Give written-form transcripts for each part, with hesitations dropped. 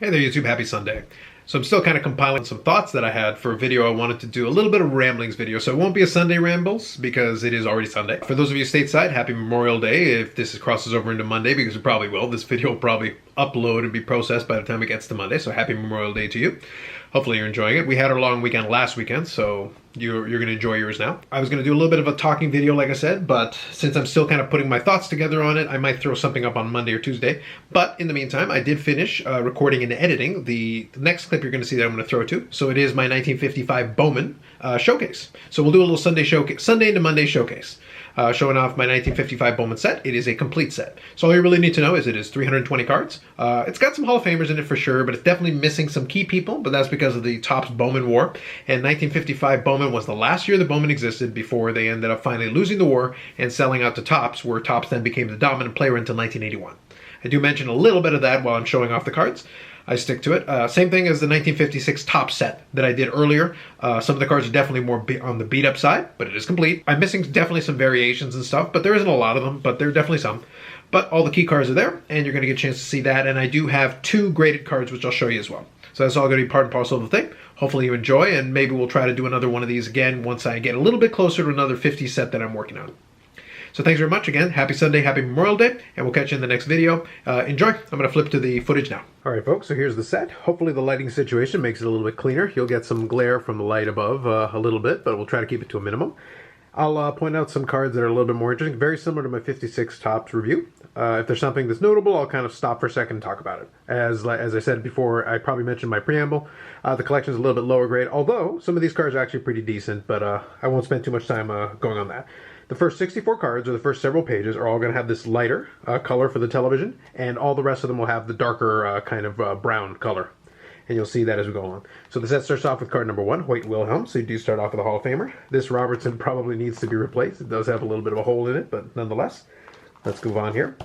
Hey there YouTube, happy Sunday. So I'm still kind of compiling some thoughts that I had for a video I wanted to do, a little bit of ramblings video. So it won't be a Sunday rambles because it is already Sunday. For those of you stateside, happy Memorial Day if this crosses over into Monday, because it probably will. This video will probably upload and be processed by the time it gets to Monday. So happy Memorial Day to you. Hopefully you're enjoying it. We had our long weekend last weekend, so you're going to enjoy yours now. I was going to do a little bit of a talking video, like I said, but since I'm still kind of putting my thoughts together on it, I might throw something up on Monday or Tuesday. But in the meantime, I did finish recording and editing the next clip you're going to see that I'm going to throw to. So it is my 1955 Bowman Showcase. So we'll do a little Sunday into Monday showcase. Showing off my 1955 Bowman set. It is a complete set. So all you really need to know is it is 320 cards. It's got some Hall of Famers in it for sure, but it's definitely missing some key people, but that's because of the Topps Bowman War. And 1955 Bowman was the last year that Bowman existed before they ended up finally losing the war and selling out to Topps, where Topps then became the dominant player until 1981. I do mention a little bit of that while I'm showing off the cards. I stick to it. Same thing as the 1956 Topps set that I did earlier. Some of the cards are definitely more on the beat-up side, but it is complete. I'm missing definitely some variations and stuff, but there isn't a lot of them, but there are definitely some. But all the key cards are there, and you're going to get a chance to see that. And I do have 2 graded cards, which I'll show you as well. So that's all going to be part and parcel of the thing. Hopefully you enjoy, and maybe we'll try to do another one of these again once I get a little bit closer to another 50 set that I'm working on. So thanks very much again. Happy Sunday, happy Memorial Day, and we'll catch you in the next video. Enjoy. I'm going to flip to the footage now. All right, folks, so here's the set. Hopefully the lighting situation makes it a little bit cleaner. You'll get some glare from the light above a little bit, but we'll try to keep it to a minimum. I'll point out some cards that are a little bit more interesting, very similar to my 56 Topps review. If there's something that's notable, I'll kind of stop for a second and talk about it. As I said before, I probably mentioned my preamble, the collection is a little bit lower grade, although some of these cards are actually pretty decent, but I won't spend too much time going on that. The first 64 cards, or the first several pages, are all going to have this lighter color for the television, and all the rest of them will have the darker kind of brown color. And you'll see that as we go along. So the set starts off with card number 1, Hoyt Wilhelm. So you do start off with a Hall of Famer. This Robertson probably needs to be replaced. It does have a little bit of a hole in it, but nonetheless. Let's move on here.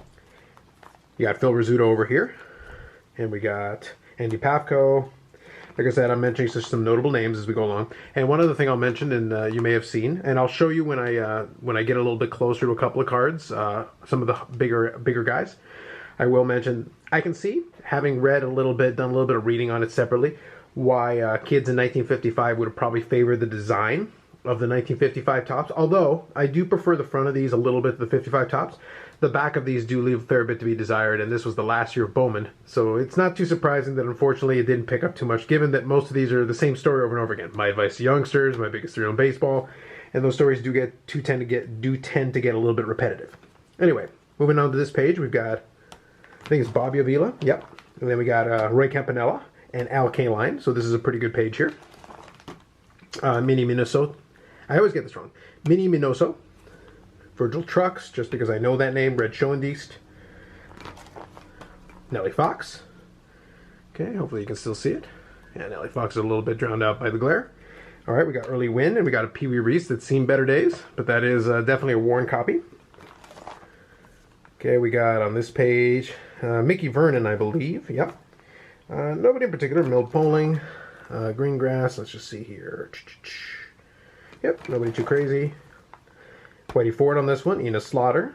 You got Phil Rizzuto over here. And we got Andy Pafko. Like I said, I'm mentioning just some notable names as we go along. And one other thing I'll mention, and you may have seen, and I'll show you when I get a little bit closer to a couple of cards, some of the bigger guys. I will mention, I can see, having read a little bit, done a little bit of reading on it separately, why kids in 1955 would have probably favored the design of the 1955 Topps. Although, I do prefer the front of these a little bit to the 55 Topps. The back of these do leave a fair bit to be desired, and this was the last year of Bowman. So it's not too surprising that unfortunately it didn't pick up too much, given that most of these are the same story over and over again. My advice to youngsters, my biggest thrill in baseball, and those stories do tend to get a little bit repetitive. Anyway, moving on to this page, we've got, I think it's Bobby Avila, yep. And then we got Roy Campanella and Al Kaline. So this is a pretty good page here. Minnie Minoso. I always get this wrong. Minnie Minoso. Virgil Trucks, just because I know that name. Red Schoendienst. Nellie Fox. Okay, hopefully you can still see it. Yeah, Nellie Fox is a little bit drowned out by the glare. All right, we got Early Wynn, and we got a Pee Wee Reese that's seen better days, but that is definitely a worn copy. Okay, we got on this page Mickey Vernon, I believe. Yep. Nobody in particular. Milt Poling, Greengrass. Let's just see here. Yep, nobody too crazy. Whitey Ford on this one. Enos Slaughter.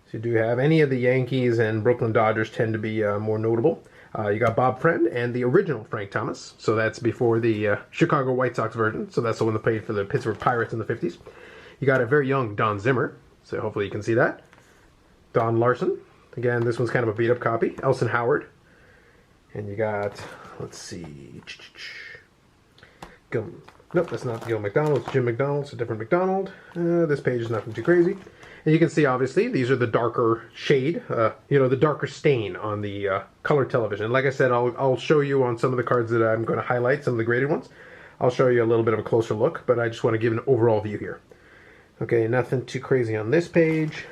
So you do have any of the Yankees and Brooklyn Dodgers tend to be more notable. You got Bob Friend and the original Frank Thomas. So that's before the Chicago White Sox version. So that's the one that played for the Pittsburgh Pirates in the 50s. You got a very young Don Zimmer. So hopefully you can see that. Don Larson. Again, this one's kind of a beat-up copy. Elson Howard. And you got, let's see. Nope, that's not Gil McDonald. It's Jim McDonald. It's a different McDonald. This page is nothing too crazy. And you can see, obviously, these are the darker shade, the darker stain on the color television. Like I said, I'll show you on some of the cards that I'm going to highlight, some of the graded ones. I'll show you a little bit of a closer look, but I just want to give an overall view here. Okay, nothing too crazy on this page.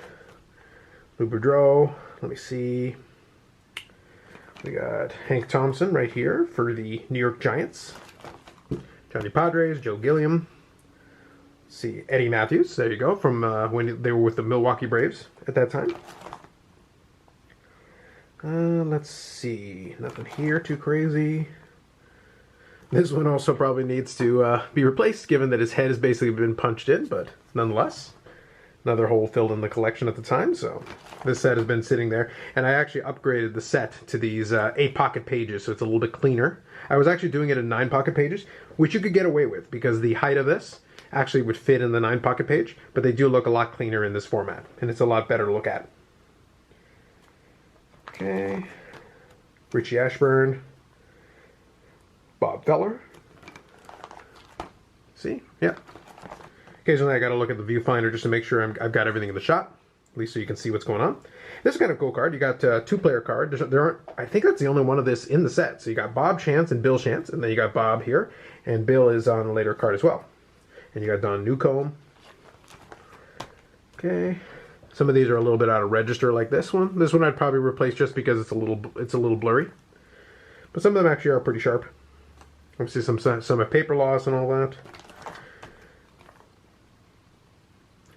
Lou Boudreau. Let me see. We got Hank Thompson right here for the New York Giants. Johnny Padres, Joe Gilliam. Let's see, Eddie Matthews, there you go, from when they were with the Milwaukee Braves at that time. Let's see, nothing here too crazy. This one also probably needs to be replaced, given that his head has basically been punched in, but nonetheless. Another hole filled in the collection at the time, so this set has been sitting there. And I actually upgraded the set to these 8-pocket pages, so it's a little bit cleaner. I was actually doing it in 9-pocket pages, which you could get away with because the height of this actually would fit in the 9-pocket page, but they do look a lot cleaner in this format, and it's a lot better to look at. Okay, Richie Ashburn, Bob Feller. See? Yeah. Occasionally I got to look at the viewfinder just to make sure I've got everything in the shot, at least so you can see what's going on. This is kind of cool card. You got a 2-player card. There aren't. I think that's the only one of this in the set. So you got Bob Chance and Bill Chance, and then you got Bob here, and Bill is on a later card as well. And you got Don Newcomb. Okay. Some of these are a little bit out of register, like this one. This one I'd probably replace just because it's a little blurry. But some of them actually are pretty sharp. Obviously some have paper loss and all that.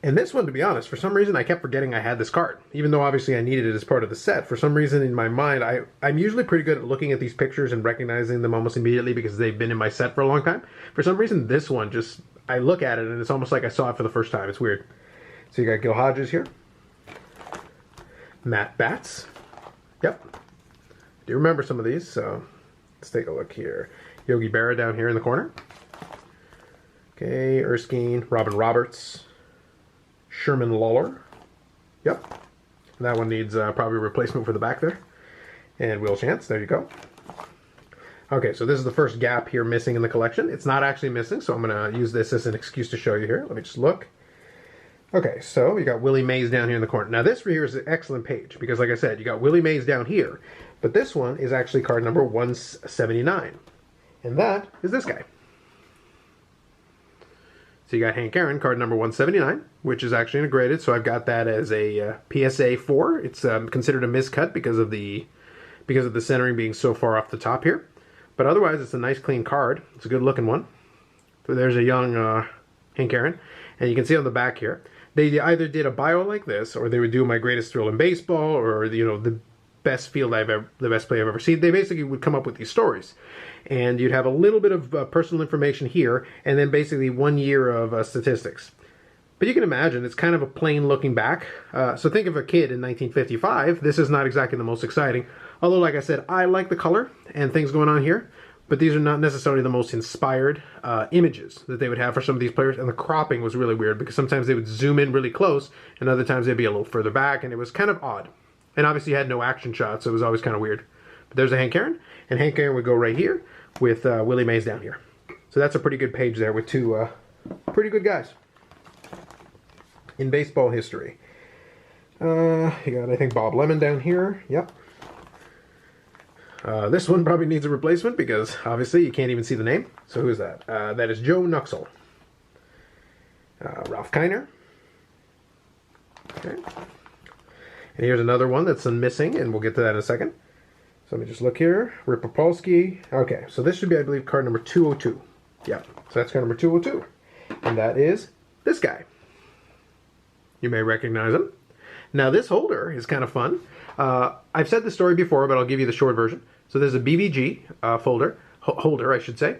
And this one, to be honest, for some reason I kept forgetting I had this card. Even though obviously I needed it as part of the set. For some reason in my mind, I'm usually pretty good at looking at these pictures and recognizing them almost immediately because they've been in my set for a long time. For some reason, this one just, I look at it and it's almost like I saw it for the first time. It's weird. So you got Gil Hodges here. Matt Batts. Yep. I do remember some of these, so let's take a look here. Yogi Berra down here in the corner. Okay, Erskine, Robin Roberts. Sherman Lawler. Yep. And that one needs probably a replacement for the back there. And Will Chance. There you go. Okay, so this is the first gap here missing in the collection. It's not actually missing, so I'm going to use this as an excuse to show you here. Let me just look. Okay, so you got Willie Mays down here in the corner. Now this right here is an excellent page because, like I said, you got Willie Mays down here. But this one is actually card number 179. And that is this guy. So you got Hank Aaron, card number 179, which is actually integrated. So I've got that as a PSA 4. It's considered a miscut because of the centering being so far off the top here. But otherwise, it's a nice clean card. It's a good looking one. So there's a young Hank Aaron, and you can see on the back here, they either did a bio like this, or they would do My Greatest Thrill in Baseball, or the best field the best play I've ever seen. They basically would come up with these stories. And you'd have a little bit of personal information here, and then basically 1 year of statistics. But you can imagine, it's kind of a plain looking back. So think of a kid in 1955. This is not exactly the most exciting. Although, like I said, I like the color and things going on here. But these are not necessarily the most inspired images that they would have for some of these players. And the cropping was really weird because sometimes they would zoom in really close, and other times they'd be a little further back, and it was kind of odd. And obviously you had no action shots, so it was always kind of weird. But there's a Hank Aaron, and Hank Aaron would go right here with Willie Mays down here. So that's a pretty good page there with two pretty good guys in baseball history. You got, I think, Bob Lemon down here. Yep. This one probably needs a replacement because obviously you can't even see the name. So who is that? That is Joe Nuxhall. Ralph Kiner. Okay. And here's another one that's missing, and we'll get to that in a second. So let me just look here. Rip Popolsky. Okay, so this should be, I believe, card number 202. Yeah, so that's card number 202. And that is this guy. You may recognize him. Now, this holder is kind of fun. I've said this story before, but I'll give you the short version. So there's a BBG holder, I should say.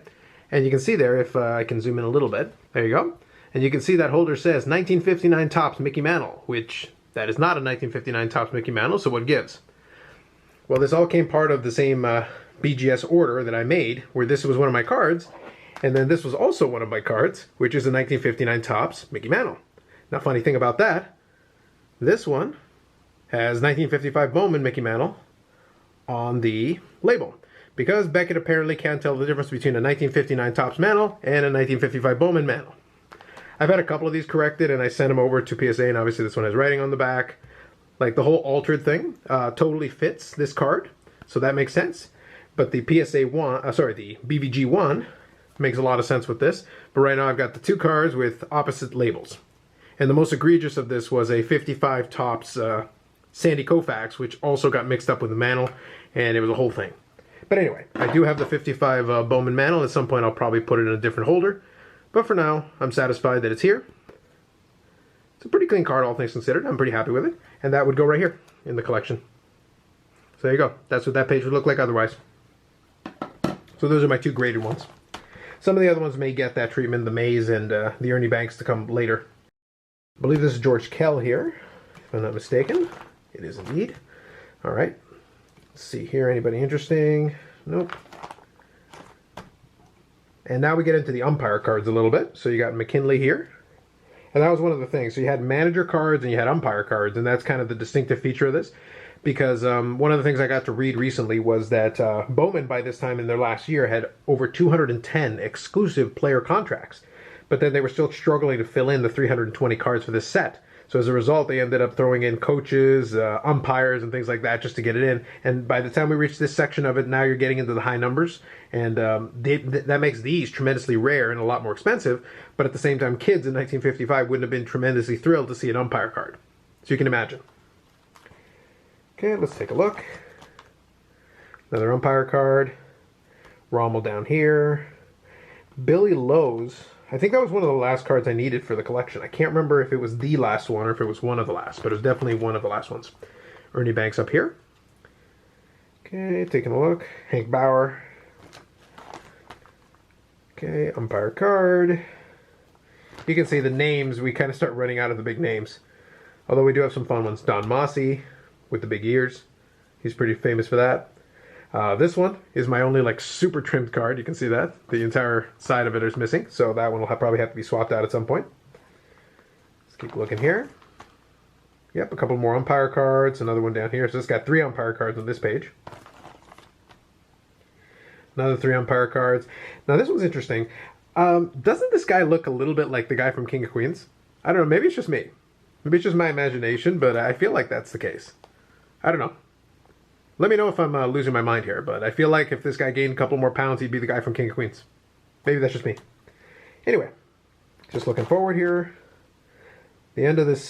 And you can see there, if I can zoom in a little bit. There you go. And you can see that holder says 1959 Topps Mickey Mantle, which that is not a 1959 Topps Mickey Mantle, so what gives? Well, this all came part of the same BGS order that I made, where this was one of my cards, and then this was also one of my cards, which is a 1959 Topps Mickey Mantle. Now, funny thing about that, this one has 1955 Bowman Mickey Mantle on the label, because Beckett apparently can't tell the difference between a 1959 Topps Mantle and a 1955 Bowman Mantle. I've had a couple of these corrected, and I sent them over to PSA, and obviously this one has writing on the back. Like the whole altered thing totally fits this card, so that makes sense. But the PSA one, the BVG one makes a lot of sense with this. But right now I've got the two cards with opposite labels. And the most egregious of this was a 55 Topps Sandy Koufax, which also got mixed up with the Mantle, and it was a whole thing. But anyway, I do have the 55 Bowman Mantle. At some point I'll probably put it in a different holder. But for now, I'm satisfied that it's here. It's a pretty clean card, all things considered. I'm pretty happy with it. And that would go right here in the collection. So there you go. That's what that page would look like otherwise. So those are my two graded ones. Some of the other ones may get that treatment, the Mays and the Ernie Banks, to come later. I believe this is George Kell here, if I'm not mistaken. It is indeed. All right. Let's see here. Anybody interesting? Nope. And now we get into the umpire cards a little bit. So you got McKinley here. And that was one of the things. So you had manager cards and you had umpire cards. And that's kind of the distinctive feature of this. Because one of the things I got to read recently was that Bowman, by this time in their last year, had over 210 exclusive player contracts. But then they were still struggling to fill in the 320 cards for this set. So as a result, they ended up throwing in coaches, umpires, and things like that just to get it in. And by the time we reach this section of it, now you're getting into the high numbers. And that makes these tremendously rare and a lot more expensive. But at the same time, kids in 1955 wouldn't have been tremendously thrilled to see an umpire card. So you can imagine. Okay, let's take a look. Another umpire card. Rommel down here. Billy Loes. I think that was one of the last cards I needed for the collection. I can't remember if it was the last one or if it was one of the last, but it was definitely one of the last ones. Ernie Banks up here. Okay, taking a look. Hank Bauer. Okay, umpire card. You can see the names, we kind of start running out of the big names. Although we do have some fun ones. Don Mossy with the big ears. He's pretty famous for that. This one is my only like super trimmed card. You can see that. The entire side of it is missing. So that one will probably have to be swapped out at some point. Let's keep looking here. Yep, a couple more umpire cards. Another one down here. So it's got 3 umpire cards on this page. Another 3 umpire cards. Now this one's interesting. Doesn't this guy look a little bit like the guy from King of Queens? I don't know. Maybe it's just me. Maybe it's just my imagination, but I feel like that's the case. I don't know. Let me know if I'm losing my mind here, but I feel like if this guy gained a couple more pounds, he'd be the guy from King of Queens. Maybe that's just me. Anyway, just looking forward here. The end of this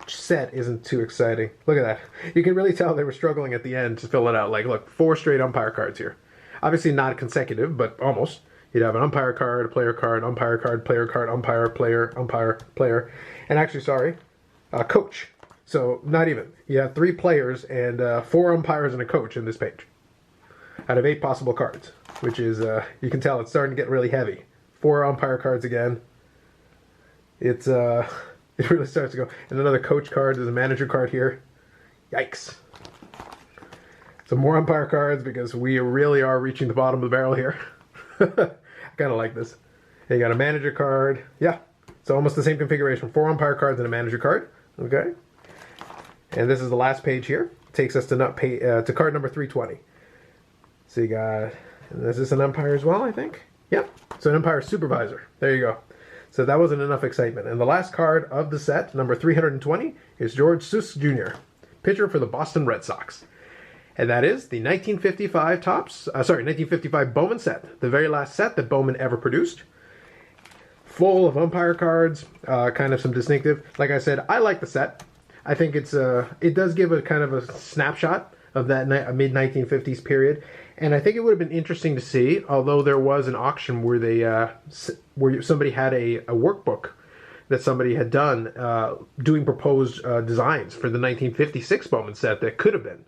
set isn't too exciting. Look at that. You can really tell they were struggling at the end to fill it out. Like, look, 4 straight umpire cards here. Obviously not consecutive, but almost. You'd have an umpire card, a player card, umpire card, umpire, player, and actually, sorry, coach. So, not even. You have 3 players and 4 umpires and a coach in this page. Out of 8 possible cards. Which is, you can tell it's starting to get really heavy. 4 umpire cards again. It's, it really starts to go. And another coach card. There's a manager card here. Yikes. Some more umpire cards because we really are reaching the bottom of the barrel here. I kind of like this. And you got a manager card. Yeah. It's almost the same configuration. 4 umpire cards and a manager card. Okay. And this is the last page here. Takes us to card number 320. So you got, is this an umpire as well, I think? Yep. So an umpire supervisor. There you go. So that wasn't enough excitement. And the last card of the set, number 320, is George Souza Jr., pitcher for the Boston Red Sox. And that is the 1955 1955 Bowman set. The very last set that Bowman ever produced. Full of umpire cards, kind of some distinctive. Like I said, I like the set. I think it does give a kind of a snapshot of that mid-1950s period, and I think it would have been interesting to see. Although there was an auction where where somebody had a workbook that somebody had done doing proposed designs for the 1956 Bowman set that could have been,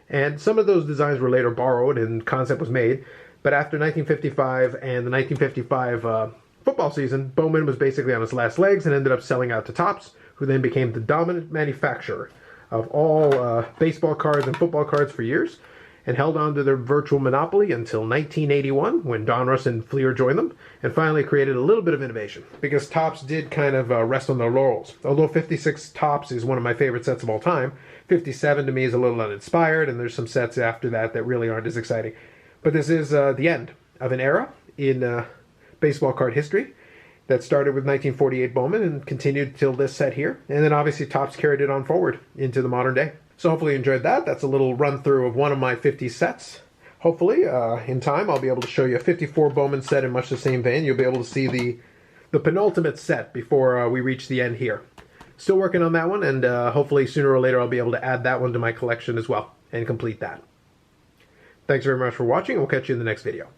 and some of those designs were later borrowed and concept was made. But after 1955 and the 1955 football season, Bowman was basically on his last legs and ended up selling out to Topps, who then became the dominant manufacturer of all baseball cards and football cards for years, and held on to their virtual monopoly until 1981, when Donruss and Fleer joined them, and finally created a little bit of innovation, because Topps did kind of rest on their laurels. Although 56 Topps is one of my favorite sets of all time, 57 to me is a little uninspired, and there's some sets after that really aren't as exciting. But this is the end of an era in baseball card history that started with 1948 Bowman and continued till this set here. And then obviously Topps carried it on forward into the modern day. So hopefully you enjoyed that. That's a little run through of one of my 50 sets. Hopefully in time I'll be able to show you a 54 Bowman set in much the same vein. You'll be able to see the penultimate set before we reach the end here. Still working on that one, and hopefully sooner or later I'll be able to add that one to my collection as well and complete that. Thanks very much for watching, and we'll catch you in the next video.